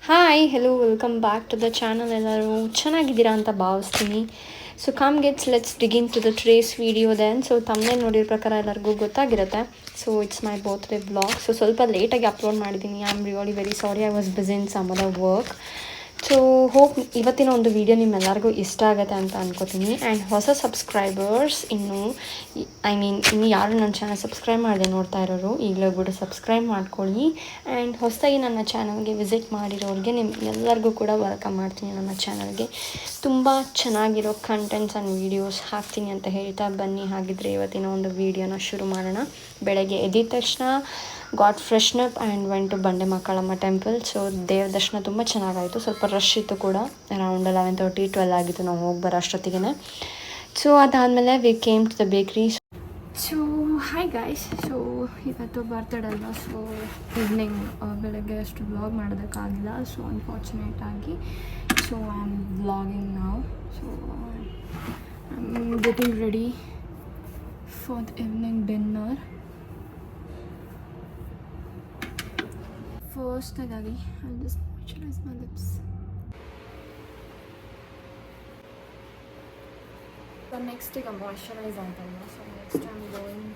Hi hello welcome back to the channel. ಎಲ್ಲರೂ ಚೆನ್ನಾಗಿದ್ದೀರಾ ಅಂತ ಭಾವಿಸ್ತೀನಿ. ಸೊ ಲೆಟ್ಸ್ ಡಿಗಿನ್ to the today's video then. So ತಮ್ಮನೇ ನೋಡಿರೋ ಪ್ರಕಾರ ಎಲ್ಲರಿಗೂ ಗೊತ್ತಾಗಿರುತ್ತೆ. So it's my birthday vlog. So ಸ್ವಲ್ಪ ಲೇಟಾಗಿ ಅಪ್ಲೋಡ್ ಮಾಡಿದ್ದೀನಿ. I am really very sorry, I was busy in some other work. So hope ಇವತ್ತಿನ ಒಂದು ವಿಡಿಯೋ ನಿಮ್ಮೆಲ್ಲರಿಗೂ ಇಷ್ಟ ಆಗುತ್ತೆ ಅಂತ ಅನ್ಕೋತೀನಿ. ಆ್ಯಂಡ್ ಹೊಸ ಸಬ್ಸ್ಕ್ರೈಬರ್ಸ್ ಇನ್ನು ಯಾರು ನನ್ನ ಚಾನಲ್ ಸಬ್ಸ್ಕ್ರೈಬ್ ಮಾಡದೆ ನೋಡ್ತಾ ಇರೋರು ಈಗಲೇ ಹೋಗ್ಬಿಟ್ಟು ಸಬ್ಸ್ಕ್ರೈಬ್ ಮಾಡ್ಕೊಳ್ಳಿ. ಆ್ಯಂಡ್ ಹೊಸದಾಗಿ ನನ್ನ ಚಾನಲ್ಗೆ ವಿಸಿಟ್ ಮಾಡಿರೋರಿಗೆ ಎಲ್ಲರಿಗೂ ಕೂಡ ವೆಲ್ಕಮ್ ಮಾಡ್ತೀನಿ. ನನ್ನ ಚಾನಲ್ಗೆ ತುಂಬ ಚೆನ್ನಾಗಿರೋ ಕಂಟೆಂಟ್ಸ್ ಆ್ಯಂಡ್ ವೀಡಿಯೋಸ್ ಹಾಕ್ತೀನಿ ಅಂತ ಹೇಳ್ತಾ ಬನ್ನಿ. ಹಾಗಿದ್ರೆ ಇವತ್ತಿನ ಒಂದು ವೀಡಿಯೋನ ಶುರು ಮಾಡೋಣ. ಬೆಳಗ್ಗೆ ಎದ್ದಿದ ತಕ್ಷಣ got freshen up and went to ಬಂಡೆ ಮಕ್ಕಳಮ್ಮ ಟೆಂಪಲ್. ಸೊ ದೇವ್ರ ದರ್ಶನ ತುಂಬ ಚೆನ್ನಾಗಾಯಿತು. ಸ್ವಲ್ಪ ರಶ್ ಇತ್ತು ಕೂಡ, ಅರೌಂಡ್ 11:30-12 ಆಗಿತ್ತು ನಾವು ಹೋಗಿ ಬರೋ ಅಷ್ಟೊತ್ತಿಗೆ. ಸೊ ಅದಾದಮೇಲೆ we came to the bakery. So hi guys. So ಇವತ್ತು ಬರ್ತಡೇ ಅಲ್ವಾ, ಸೊ ಈವ್ನಿಂಗ್ ಬೆಳಗ್ಗೆ ಅಷ್ಟು ವ್ಲಾಗ್ ಮಾಡೋದಕ್ಕಾಗಿಲ್ಲ. ಸೊ ಅನ್ಫಾರ್ಚುನೇಟ್ ಆಗಿ ಸೊ ಐ ಆಮ್ ವ್ಲಾಗಿಂಗ್ ನಾವು. So I am getting ready for the evening dinner. ಫಸ್ಟ್ನೇದಾಗಿ I just moisturise my lips. So next ಈಗ moisturise ಆಯ್ತಲ್ಲ. So next I am going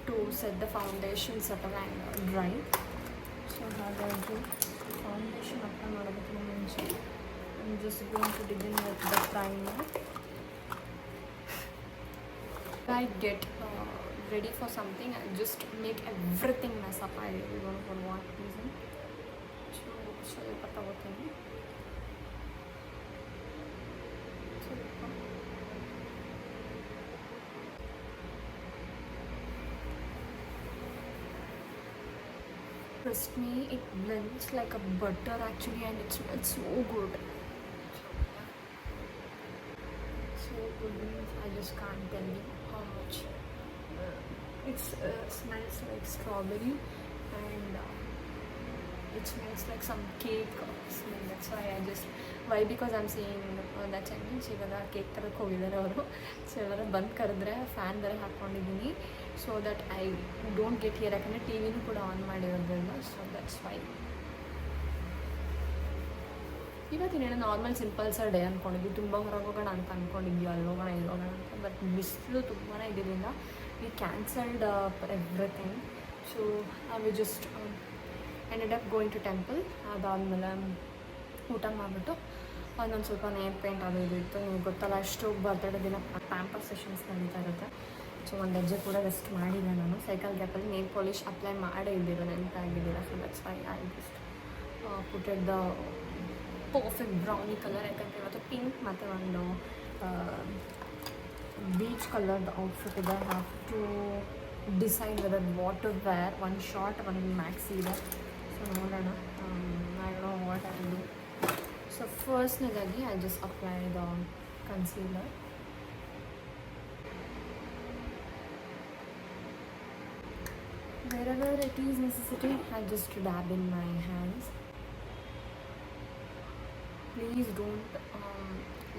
to set the foundation settle and dry. So ಹಾಗಾಗಿ foundation apply ಮಾಡೋದಕ್ಕಿಂತ ಮುಂಚೆ I am just going to ಡಿಗಿನ್ with the primer. I get ready for something, I just make everything mess up. I really don't know for what reason. So ಸ್ವಲ್ಪ ತಗೋತೀನಿ. Trust me, it blends like a butter actually, and it smells so good. So good means I just can't tell you how much. It smells like strawberry, and it smells like some cake smell. That's why because I'm seeing that Chinese ಇವಾಗ cake ತರಕ್ಕೆ ಹೋಗಿದ್ದಾರೆ ಅವರು. So ಎಲ್ಲರೂ ಬಂದು ಕರೆದ್ರೆ fan ಬೇರೆ ಹಾಕ್ಕೊಂಡಿದ್ದೀನಿ, so that I don't get hear. ಯಾಕಂದರೆ ಟಿ ವಿನೂ ಕೂಡ ಆನ್ ಮಾಡಿರೋದ್ರಿಂದ. ಸೊ ದಟ್ಸ್ ವೈ ಇವತ್ತಿನೇನೋ ನಾರ್ಮಲ್ ಸಿಂಪಲ್ ಡೇ ಅಂದ್ಕೊಂಡಿದ್ವಿ. ತುಂಬ ಹೊರಗೆ ಹೋಗೋಣ ಅಂತ ಅಂದ್ಕೊಂಡಿದ್ವಿ, ಅಲ್ಲಿ ಹೋಗೋಣ ಇಲ್ಲಿ ಹೋಗೋಣ ಅಂತ. ಬಟ್ ಬಿಸಿಲು ತುಂಬಾ ಇದರಿಂದ we cancelled everything. So I we just ended up going to temple. ಅದಾದಮೇಲೆ ಊಟ ಮಾಡಿಬಿಟ್ಟು ಒಂದೊಂದು ಸ್ವಲ್ಪ ನೇಲ್ ಪೇಂಟ್ ಅದು ಇದು ಇತ್ತು. ನಿಮ್ಗೆ ಗೊತ್ತಲ್ಲ, ಅಷ್ಟು ಬರ್ತಡೇ ದಿನ ಪ್ಯಾಂಪರ್ ಸೆಷನ್ಸ್ ನಡೀತಾ ಇರುತ್ತೆ. ಸೊ ಒಂದು ಹೆಜ್ಜೆ ಕೂಡ ರೆಸ್ಟ್ ಮಾಡಿದ್ದೆ ನಾನು. ಸೈಕಲ್ ಗ್ಯಾಪಲ್ಲಿ ನೇಲ್ ಪಾಲಿಷ್ ಅಪ್ಲೈ ಮಾಡೇ ಇದ್ದಿರೋ, ನೆನಪಾಗಿದ್ದಿಲ್ಲ. So that's why I just putted the perfect brownie colour. ಯಾಕಂದರೆ ಇವತ್ತು ಪಿಂಕ್ ಮತ್ತು ಒಂದು ಬೀಚ್ ಕಲರ್ದು ಔಟ್ಫಿಟ್ ಇದೆ. Have to decide whether what to wear. ಒಂದು ಶಾರ್ಟ್ ಒಂದು ಮ್ಯಾಕ್ಸಿ ಇದೆ. ಸೊ ನೋಡೋಣ, I don't know what I will do. So ಫಸ್ಟ್ನೇದಾಗಿ I just apply the concealer. Wherever it is necessary, I just dab in my hands. Please don't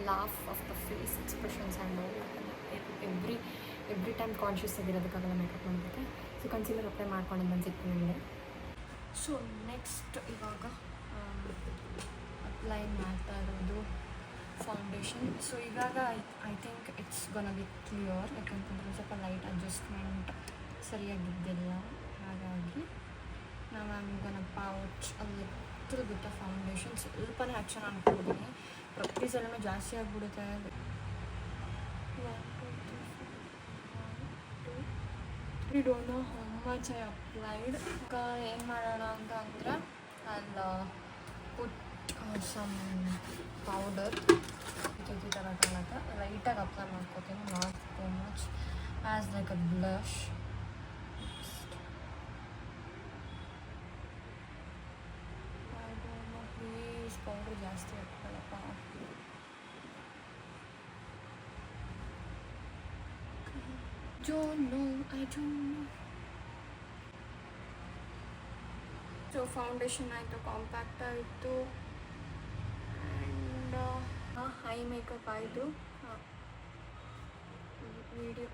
laugh of the face expressions and all. Every time conscious ಆಗಿರೋದಕ್ಕಾಗಲ್ಲ makeup ಮಾಡೋದಕ್ಕೆ. So concealer apply ಮಾಡ್ಕೊಂಡು ಬಂದಿತ್ತು ನನಗೆ. So next ಇವಾಗ apply ಮಾಡ್ತಾ ಇರೋದು foundation. So ಇವಾಗ I think it's gonna be clear. ಯಾಕಂತಂದರೆ ಸ್ವಲ್ಪ ಲೈಟ್ ಅಡ್ಜಸ್ಟ್ಮೆಂಟ್ ಸರಿಯಾಗಿದ್ದಿಲ್ಲ. ಹಾಗಾಗಿ ನಾವು I am gonna pouch little bit of foundation. ಸ್ವಲ್ಪನೇ ಆ್ಯಕ್ಷನ್ ಅಂದ್ಕೊಂಡಿದ್ದೀನಿ, ಪ್ರತಿ ಸಲನೂ ಜಾಸ್ತಿ ಆಗಿಬಿಡುತ್ತೆ. I don't know how much I applied. ಏನು ಮಾಡೋಣ ಅಂತ ಅಂದರೆ ಅಲ್ಲಿ ಪುಟ್ ಸಮ್ ಪೌಡರ್ ಈ ಥರ ಕಾಣುತ್ತೆ. ಲೈಟಾಗಿ ಅಪ್ಲೈ ಮಾಡ್ಕೋತೀನಿ, not too much, as like a blush. Please powder ಜಾಸ್ತಿ ಹಾಕ್ಕೊಳ್ಳಪ್ಪ. Don't know, I don't know. So foundation ಆಯಿತು, ಕಾಂಪ್ಯಾಕ್ಟ್ ಆಯಿತು, ಆ್ಯಂಡ್ ಐ ಮೇಕಪ್ ಆಯಿತು. ವಿಡಿಯೋ